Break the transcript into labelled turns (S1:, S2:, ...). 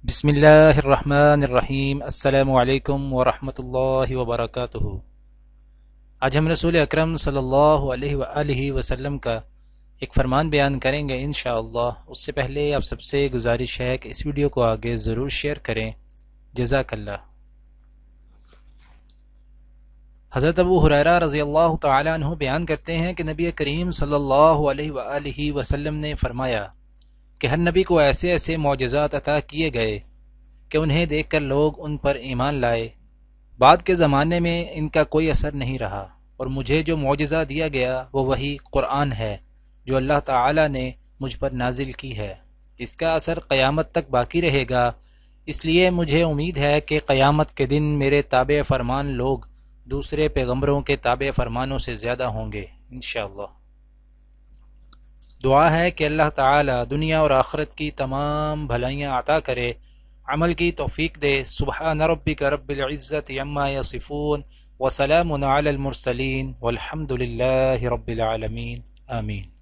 S1: بسم اللہ الرحمن الرحیم۔ السلام علیکم ورحمۃ اللہ وبرکاتہ۔ آج ہم رسول اکرم صلی اللہ علیہ وآلہ وسلم کا ایک فرمان بیان کریں گے انشاءاللہ۔ اس سے پہلے آپ سب سے گزارش ہے کہ اس ویڈیو کو آگے ضرور شیئر کریں، جزاک اللہ۔ حضرت ابو ہریرہ رضی اللہ تعالیٰ عنہ بیان کرتے ہیں کہ نبی کریم صلی اللہ علیہ وآلہ وسلم نے فرمایا کہ ہر نبی کو ایسے ایسے معجزات عطا کیے گئے کہ انہیں دیکھ کر لوگ ان پر ایمان لائے۔ بعد کے زمانے میں ان کا کوئی اثر نہیں رہا، اور مجھے جو معجزہ دیا گیا وہ وہی قرآن ہے جو اللہ تعالی نے مجھ پر نازل کی ہے۔ اس کا اثر قیامت تک باقی رہے گا، اس لیے مجھے امید ہے کہ قیامت کے دن میرے تابع فرمان لوگ دوسرے پیغمبروں کے تابع فرمانوں سے زیادہ ہوں گے انشاءاللہ۔ دعا ہے کہ اللہ تعالی دنیا اور آخرت کی تمام بھلائیاں عطا کرے، عمل کی توفیق دے۔ سبحان ربک رب العزت عما یصفون وسلام علی المرسلین والحمد للہ رب العالمین، آمین۔